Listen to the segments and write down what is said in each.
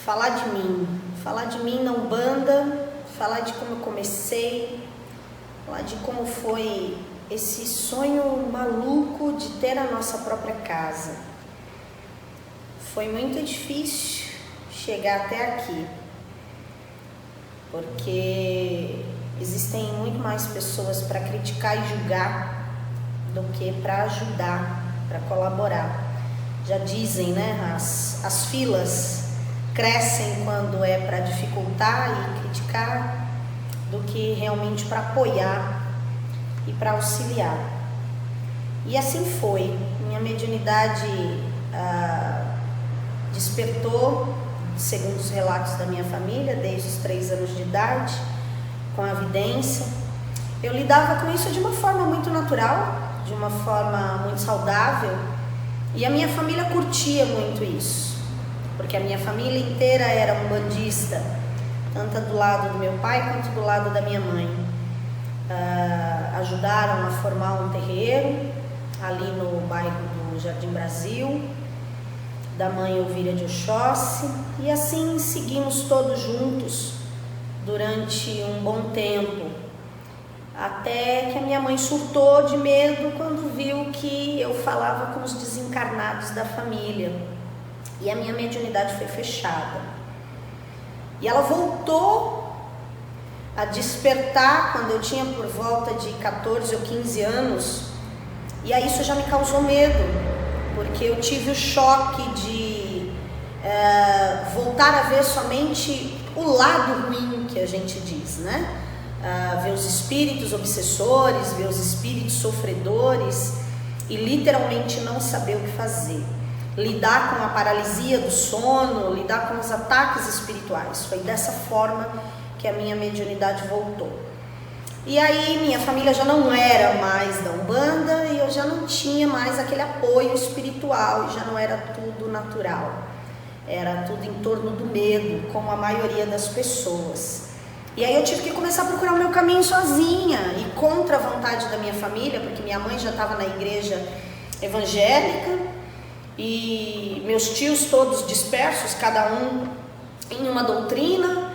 falar de mim na Umbanda, falar de como eu comecei, falar de como foi esse sonho maluco de ter a nossa própria casa. Foi muito difícil chegar até aqui, porque existem muito mais pessoas para criticar e julgar do que para ajudar, para colaborar. Já dizem, né, as filas crescem quando é para dificultar e criticar do que realmente para apoiar e para auxiliar. E assim foi. Minha mediunidade despertou, segundo os relatos da minha família, desde os 3 anos de idade, com a vidência. Eu lidava com isso de uma forma muito natural, de uma forma muito saudável, e a minha família curtia muito isso, porque a minha família inteira era umbandista, tanto do lado do meu pai quanto do lado da minha mãe. Ajudaram a formar um terreiro ali no bairro do Jardim Brasil, da mãe Elvira de Oxóssi, e assim seguimos todos juntos durante um bom tempo, até que a minha mãe surtou de medo quando viu que eu falava com os desencarnados da família, e a minha mediunidade foi fechada. E ela voltou a despertar quando eu tinha por volta de 14 ou 15 anos, e aí isso já me causou medo, porque eu tive o choque de voltar a ver somente o lado ruim que a gente diz, né? Ver os espíritos obsessores, ver os espíritos sofredores e literalmente não saber o que fazer. Lidar com a paralisia do sono, lidar com os ataques espirituais. Foi dessa forma que a minha mediunidade voltou. E aí minha família já não era mais da Umbanda e eu já não tinha mais aquele apoio espiritual, e já não era tudo natural. Era tudo em torno do medo, como a maioria das pessoas. E aí eu tive que começar a procurar o meu caminho sozinha e contra a vontade da minha família, porque minha mãe já estava na igreja evangélica e meus tios todos dispersos, cada um em uma doutrina.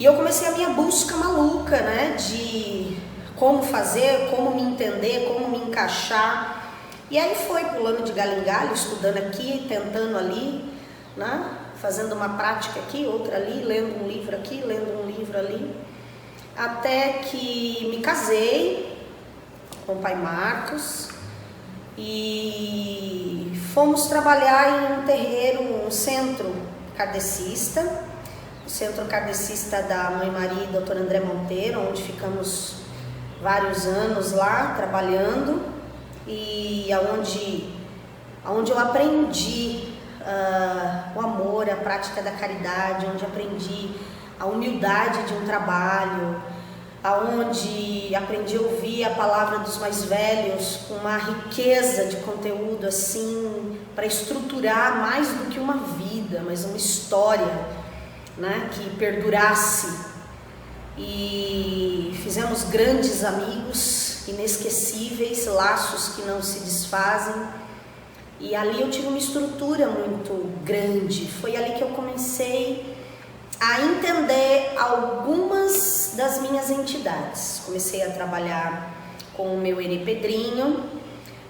E eu comecei a minha busca maluca, né, de como fazer, como me entender, como me encaixar. E aí foi pulando de galho em galho, estudando aqui, tentando ali, né, fazendo uma prática aqui, outra ali, lendo um livro aqui, lendo um livro ali, até que me casei com o pai Marcos e fomos trabalhar em um terreiro, um centro kardecista, o centro kardecista da Mãe Maria e Dr. André Monteiro, onde ficamos vários anos lá trabalhando, e aonde eu aprendi o amor, a prática da caridade, onde aprendi a humildade de um trabalho, aonde aprendi a ouvir a palavra dos mais velhos com uma riqueza de conteúdo assim, para estruturar mais do que uma vida, mas uma história, né, que perdurasse. E fizemos grandes amigos, inesquecíveis, laços que não se desfazem. E ali eu tive uma estrutura muito grande. Foi ali que eu comecei a entender algumas das minhas entidades. Comecei a trabalhar com o meu Eri Pedrinho,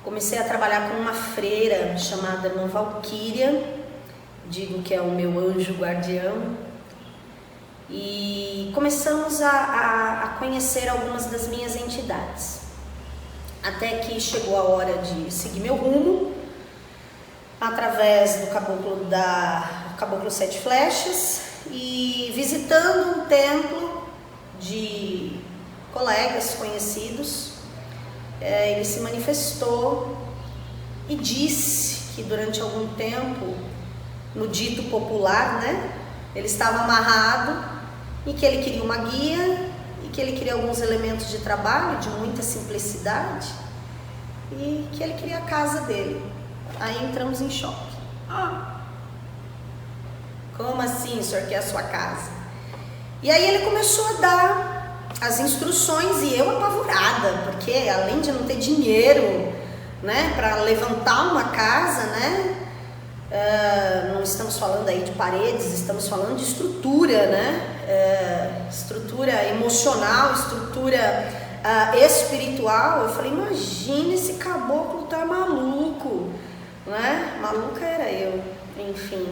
comecei a trabalhar com uma freira chamada Irmã Valquíria, digo que é o meu anjo guardião, e começamos a conhecer algumas das minhas entidades, até que chegou a hora de seguir meu rumo, através do Caboclo Sete Flechas, e visitando um templo de colegas conhecidos, ele se manifestou e disse que durante algum tempo, no dito popular, né, ele estava amarrado e que ele queria uma guia e que ele queria alguns elementos de trabalho de muita simplicidade e que ele queria a casa dele. Aí entramos em choque. Como assim, o senhor quer a sua casa? E aí ele começou a dar as instruções e eu apavorada, porque além de não ter dinheiro, né, para levantar uma casa, né, não estamos falando aí de paredes, estamos falando de estrutura, né? Estrutura emocional, estrutura espiritual. Eu falei, imagina, esse caboclo tá maluco, né? Maluca era eu, enfim.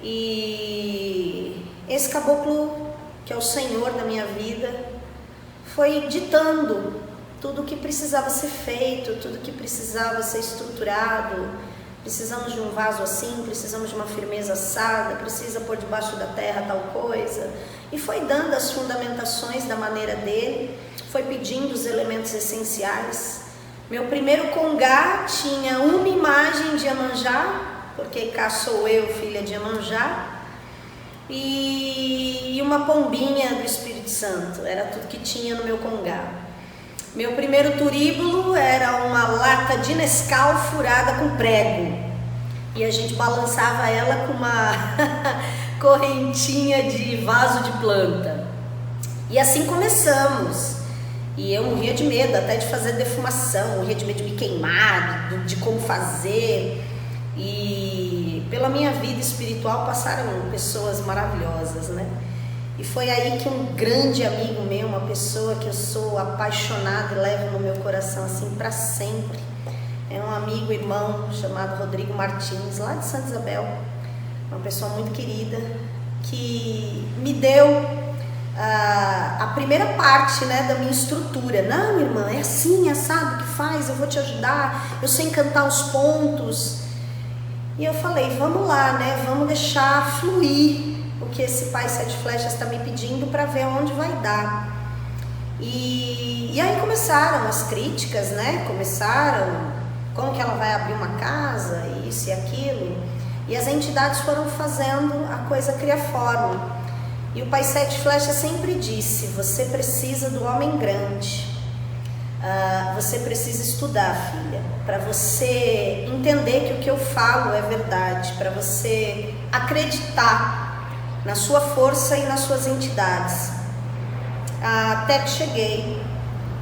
E esse caboclo, que é o Senhor da minha vida, foi ditando tudo o que precisava ser feito, tudo que precisava ser estruturado. Precisamos de um vaso assim, precisamos de uma firmeza assada, precisa pôr debaixo da terra tal coisa. E foi dando as fundamentações da maneira dele, foi pedindo os elementos essenciais. Meu primeiro congá tinha uma imagem de Iemanjá, porque cá sou eu, filha de Iemanjá, e uma pombinha do Espírito Santo, era tudo que tinha no meu congá. Meu primeiro turíbulo era uma lata de Nescau furada com prego, e a gente balançava ela com uma correntinha de vaso de planta. E assim começamos. E eu morria de medo até de fazer defumação, morria de medo de me queimar, de como fazer. E pela minha vida espiritual passaram pessoas maravilhosas, né? E foi aí que um grande amigo meu, uma pessoa que eu sou apaixonada e levo no meu coração assim para sempre, é um amigo, irmão chamado Rodrigo Martins, lá de Santa Isabel, uma pessoa muito querida, que me deu a primeira parte, né, da minha estrutura. Não, irmã, é assim, assado que faz, eu vou te ajudar, eu sei encantar os pontos. E eu falei, vamos lá, né, vamos deixar fluir o que esse pai sete flechas está me pedindo para ver onde vai dar. E aí começaram as críticas, né, começaram como que ela vai abrir uma casa, isso e aquilo, e as entidades foram fazendo a coisa criar forma. E o pai sete flechas sempre disse, você precisa do homem grande, você precisa estudar, filha, para você entender que o que eu falo é verdade, para você acreditar na sua força e nas suas entidades. Até que cheguei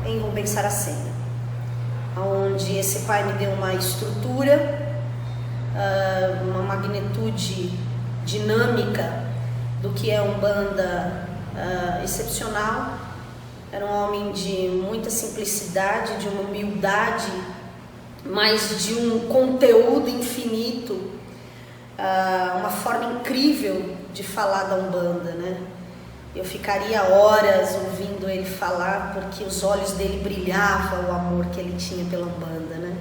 em Rubens Saracena, onde esse pai me deu uma estrutura, uma magnitude dinâmica do que é Umbanda excepcional. Era um homem de muita simplicidade, de uma humildade, mas de um conteúdo infinito, uma forma incrível de falar da Umbanda, né? Eu ficaria horas ouvindo ele falar, porque os olhos dele brilhavam o amor que ele tinha pela Umbanda, né?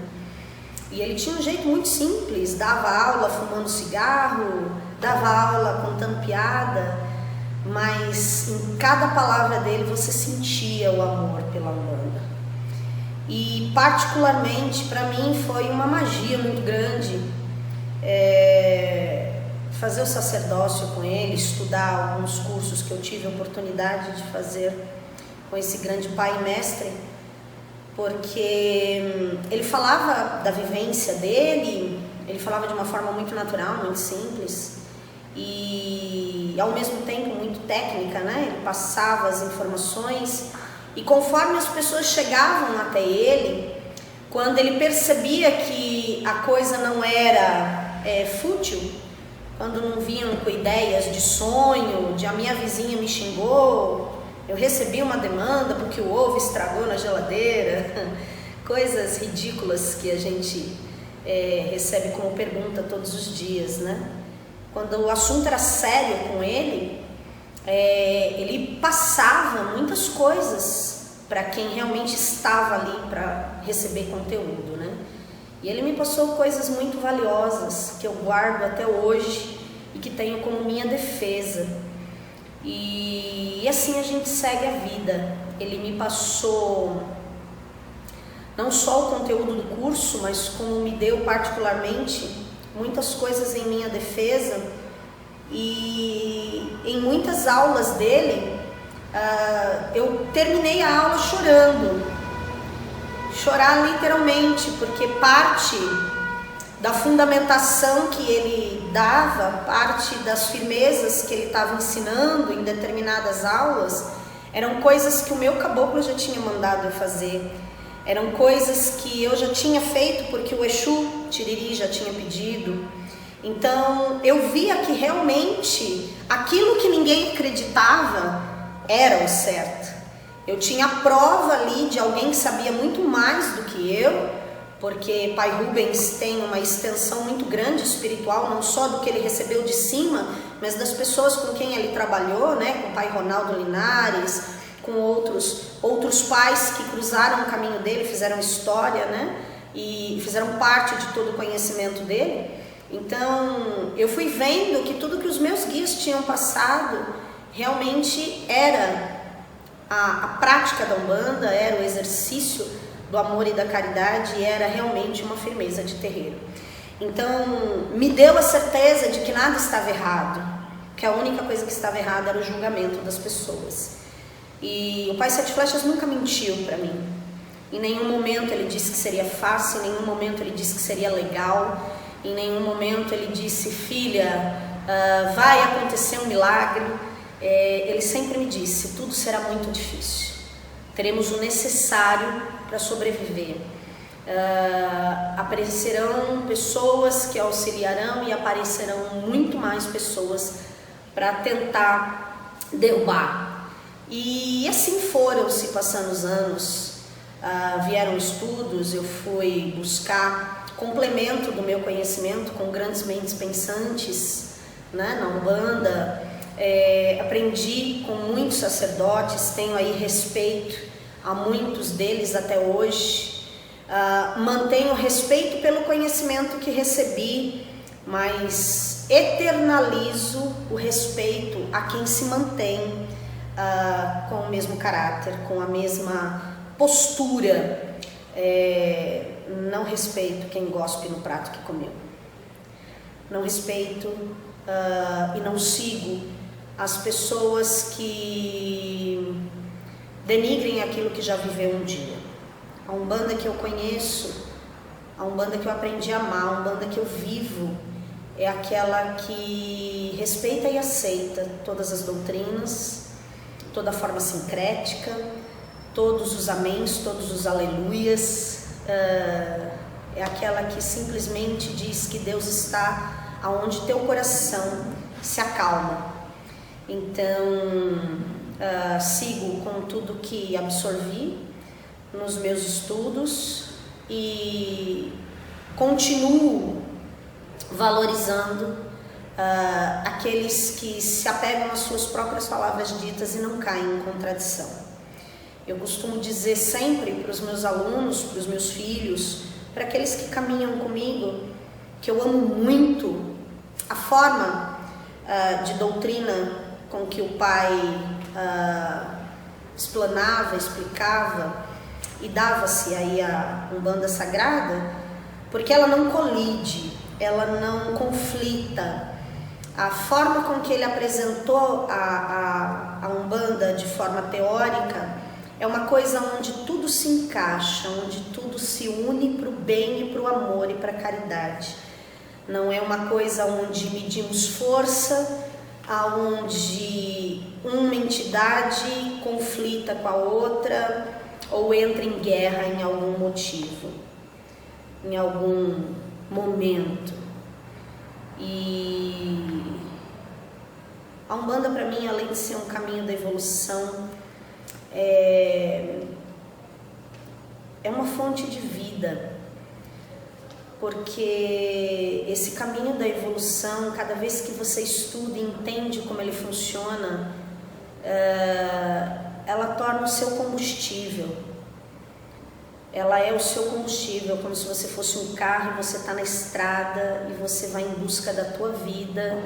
E ele tinha um jeito muito simples, dava aula fumando cigarro, dava aula contando piada, mas em cada palavra dele você sentia o amor pela Umbanda. E particularmente para mim foi uma magia muito grande fazer o sacerdócio com ele, estudar alguns cursos que eu tive a oportunidade de fazer com esse grande pai e mestre, porque ele falava da vivência dele, ele falava de uma forma muito natural, muito simples e ao mesmo tempo muito técnica, né? Ele passava as informações e conforme as pessoas chegavam até ele, quando ele percebia que a coisa não era fútil, quando não vinham com ideias de sonho, de a minha vizinha me xingou, eu recebi uma demanda porque o ovo estragou na geladeira, coisas ridículas que a gente recebe como pergunta todos os dias, né? Quando o assunto era sério com ele, ele passava muitas coisas para quem realmente estava ali para receber conteúdo, né? E ele me passou coisas muito valiosas que eu guardo até hoje e que tenho como minha defesa. E assim a gente segue a vida. Ele me passou não só o conteúdo do curso, mas como me deu particularmente muitas coisas em minha defesa. E em muitas aulas dele, eu terminei a aula chorando. Chorar literalmente, porque parte da fundamentação que ele dava, parte das firmezas que ele estava ensinando em determinadas aulas, eram coisas que o meu caboclo já tinha mandado eu fazer, eram coisas que eu já tinha feito porque o Exu Tiriri já tinha pedido. Então eu via que realmente aquilo que ninguém acreditava era o certo. Eu tinha a prova ali de alguém que sabia muito mais do que eu, porque Pai Rubens tem uma extensão muito grande espiritual, não só do que ele recebeu de cima, mas das pessoas com quem ele trabalhou, né? Com o Pai Ronaldo Linares, com outros pais que cruzaram o caminho dele, fizeram história, né? E fizeram parte de todo o conhecimento dele. Então eu fui vendo que tudo que os meus guias tinham passado realmente era a prática da Umbanda, era o exercício do amor e da caridade, e era realmente uma firmeza de terreiro. Então me deu a certeza de que nada estava errado, que a única coisa que estava errada era o julgamento das pessoas. E o Pai Sete Flechas nunca mentiu para mim. Em nenhum momento ele disse que seria fácil, em nenhum momento ele disse que seria legal, em nenhum momento ele disse: filha, vai acontecer um milagre. Ele sempre me disse: tudo será muito difícil, teremos o necessário para sobreviver. Aparecerão pessoas que auxiliarão e aparecerão muito mais pessoas para tentar derrubar. E assim foram se passando os anos. Vieram estudos, eu fui buscar complemento do meu conhecimento com grandes mentes pensantes, né, na Umbanda. Aprendi com muitos sacerdotes, tenho aí respeito a muitos deles até hoje. Mantenho respeito pelo conhecimento que recebi, mas eternalizo o respeito a quem se mantém com o mesmo caráter, com a mesma postura. Não respeito quem gospe no prato que comeu. Não respeito e não sigo as pessoas que denigrem aquilo que já viveu um dia. A Umbanda que eu conheço, a Umbanda que eu aprendi a amar, a Umbanda que eu vivo, é aquela que respeita e aceita todas as doutrinas, toda a forma sincrética, todos os améns, todos os aleluias. É aquela que simplesmente diz que Deus está aonde teu coração se acalma. Então sigo com tudo que absorvi nos meus estudos e continuo valorizando aqueles que se apegam às suas próprias palavras ditas e não caem em contradição. Eu costumo dizer sempre para os meus alunos, para os meus filhos, para aqueles que caminham comigo, que eu amo muito a forma de doutrina com que o Pai explanava, explicava e dava-se aí a Umbanda Sagrada, porque ela não colide, ela não conflita. A forma com que ele apresentou a Umbanda de forma teórica é uma coisa onde tudo se encaixa, onde tudo se une para o bem e para o amor e para a caridade. Não é uma coisa onde medimos força, aonde uma entidade conflita com a outra ou entra em guerra em algum motivo, em algum momento. E a Umbanda, para mim, além de ser um caminho da evolução, é uma fonte de vida, porque esse caminho da evolução, cada vez que você estuda e entende como ele funciona, ela torna o seu combustível. Ela é o seu combustível, como se você fosse um carro e você está na estrada e você vai em busca da tua vida,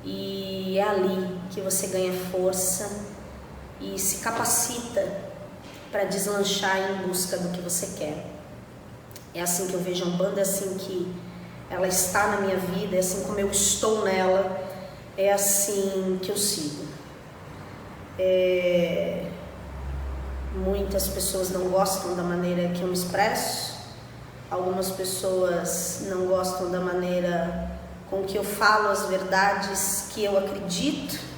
e é ali que você ganha força e se capacita para deslanchar em busca do que você quer. É assim que eu vejo a Umbanda, é assim que ela está na minha vida, é assim como eu estou nela, é assim que eu sigo. Muitas pessoas não gostam da maneira que eu me expresso, algumas pessoas não gostam da maneira com que eu falo as verdades que eu acredito.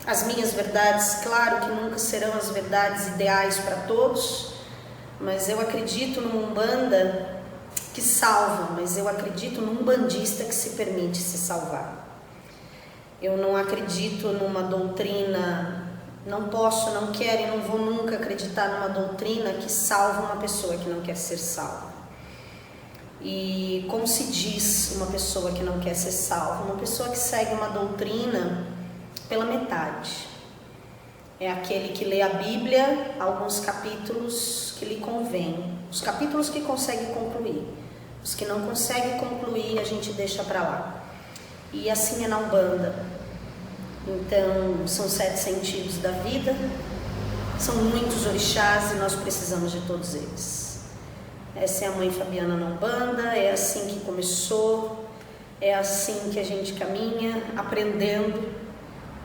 As minhas verdades, claro que nunca serão as verdades ideais para todos, mas eu acredito numa Umbanda que salvam, mas eu acredito num umbandista que se permite se salvar. Eu não acredito numa doutrina, não posso, não quero e não vou nunca acreditar numa doutrina que salva uma pessoa que não quer ser salva. E como se diz uma pessoa que não quer ser salva? Uma pessoa que segue uma doutrina pela metade. É aquele que lê a Bíblia, alguns capítulos que lhe convém, os capítulos que consegue concluir. Os que não consegue concluir, a gente deixa para lá. E assim é na Umbanda. Então, são 7 sentidos da vida, são muitos orixás e nós precisamos de todos eles. Essa é a Mãe Fabiana na Umbanda, é assim que começou, é assim que a gente caminha, aprendendo.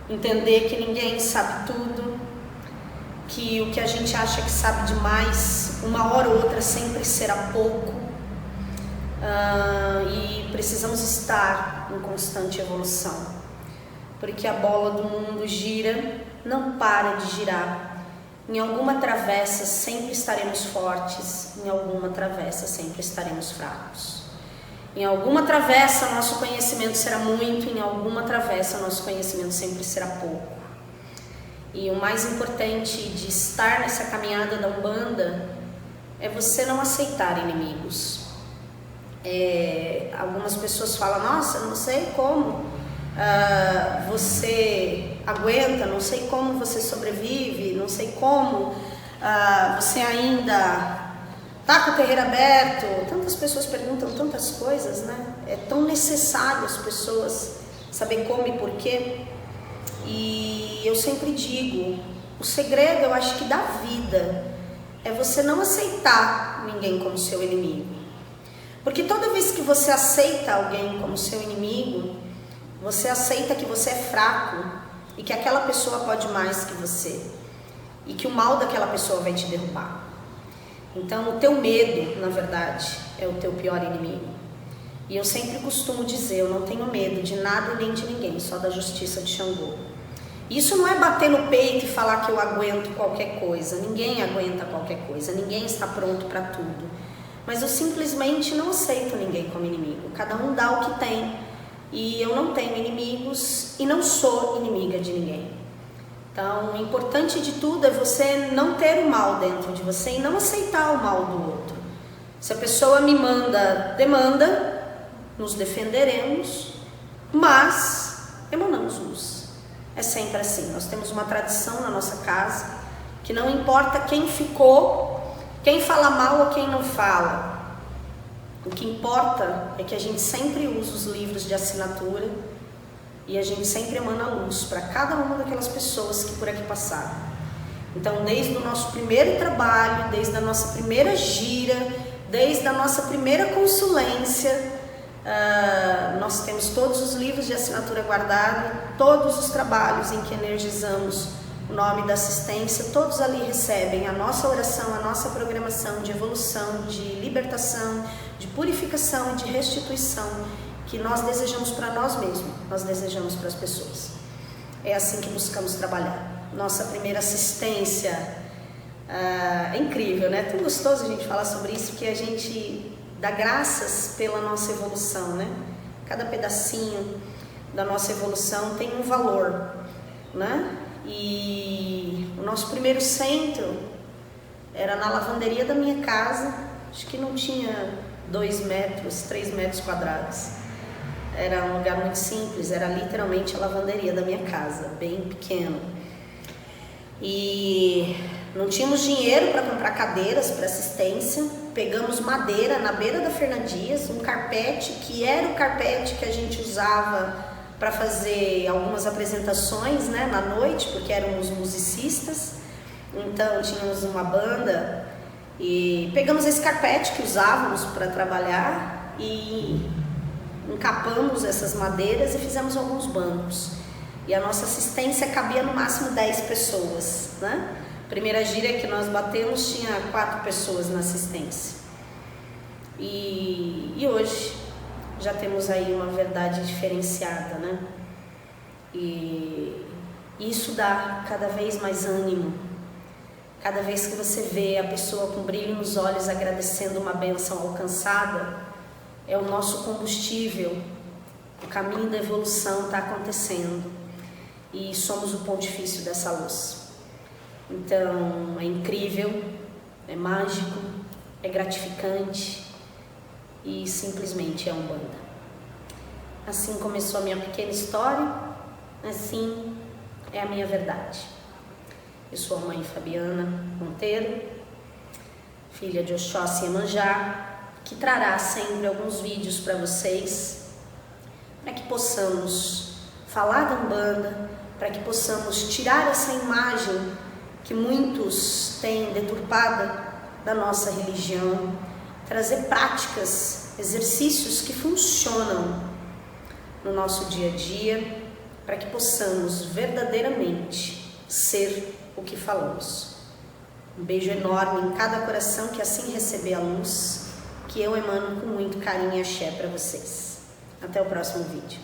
Entender que ninguém sabe tudo, que o que a gente acha que sabe demais, uma hora ou outra sempre será pouco, e precisamos estar em constante evolução, porque a bola do mundo gira, não para de girar. Em alguma travessa sempre estaremos fortes, em alguma travessa sempre estaremos fracos. Em alguma travessa nosso conhecimento será muito, em alguma travessa nosso conhecimento sempre será pouco. E o mais importante de estar nessa caminhada da Umbanda é você não aceitar inimigos. Algumas pessoas falam, nossa, não sei como você aguenta, não sei como você sobrevive, não sei como você ainda tá com o terreiro aberto. Tantas pessoas perguntam tantas coisas, né? É tão necessário as pessoas saber como e porquê. E eu sempre digo, o segredo, eu acho que da vida, é você não aceitar ninguém como seu inimigo. Porque toda vez que você aceita alguém como seu inimigo, você aceita que você é fraco e que aquela pessoa pode mais que você e que o mal daquela pessoa vai te derrubar. Então, o teu medo, na verdade, é o teu pior inimigo. E eu sempre costumo dizer, eu não tenho medo de nada nem de ninguém, só da justiça de Xangô. Isso não é bater no peito e falar que eu aguento qualquer coisa. Ninguém aguenta qualquer coisa, ninguém está pronto para tudo. Mas eu simplesmente não aceito ninguém como inimigo. Cada um dá o que tem. E eu não tenho inimigos e não sou inimiga de ninguém. Então, o importante de tudo é você não ter o mal dentro de você e não aceitar o mal do outro. Se a pessoa me manda demanda, nos defenderemos, mas emanamos luz. É sempre assim. Nós temos uma tradição na nossa casa que não importa quem ficou, quem fala mal ou quem não fala. O que importa é que a gente sempre usa os livros de assinatura e a gente sempre emana luz para cada uma daquelas pessoas que por aqui passaram. Então, desde o nosso primeiro trabalho, desde a nossa primeira gira, desde a nossa primeira consulência, nós temos todos os livros de assinatura guardados, todos os trabalhos em que energizamos o nome da assistência, todos ali recebem a nossa oração, a nossa programação de evolução, de libertação, de purificação e de restituição que nós desejamos para nós mesmos, nós desejamos para as pessoas. É assim que buscamos trabalhar. Nossa primeira assistência é incrível, né? É tão gostoso a gente falar sobre isso, que a gente dá graças pela nossa evolução, né? Cada pedacinho da nossa evolução tem um valor, né? E o nosso primeiro centro era na lavanderia da minha casa, acho que não tinha 2 metros, 3 metros quadrados. Era um lugar muito simples, era literalmente a lavanderia da minha casa, bem pequeno. E não tínhamos dinheiro para comprar cadeiras para assistência. Pegamos madeira na beira da Fernandias, um carpete que era o carpete que a gente usava para fazer algumas apresentações, né, na noite, porque éramos musicistas. Então tínhamos uma banda e pegamos esse carpete que usávamos para trabalhar e encapamos essas madeiras e fizemos alguns bancos. E a nossa assistência cabia no máximo 10 pessoas, né? Primeira gira que nós batemos tinha 4 pessoas na assistência. E hoje já temos aí uma verdade diferenciada, né? E isso dá cada vez mais ânimo Cada vez que você vê a pessoa com brilho nos olhos agradecendo uma bênção alcançada, é o nosso combustível. O caminho da evolução está acontecendo e somos o pontifício dessa luz. Então é incrível, é mágico, é gratificante e simplesmente é Umbanda. Assim começou a minha pequena história, assim é a minha verdade. Eu sou a mãe Fabiana Monteiro, filha de Oxóssi e Iemanjá, que trará sempre alguns vídeos para vocês, para que possamos falar da Umbanda, para que possamos tirar essa imagem que muitos têm deturpada da nossa religião, trazer práticas, exercícios que funcionam no nosso dia a dia, para que possamos verdadeiramente ser o que falamos. Um beijo enorme em cada coração que assim receber a luz, que eu emano com muito carinho e axé para vocês. Até o próximo vídeo.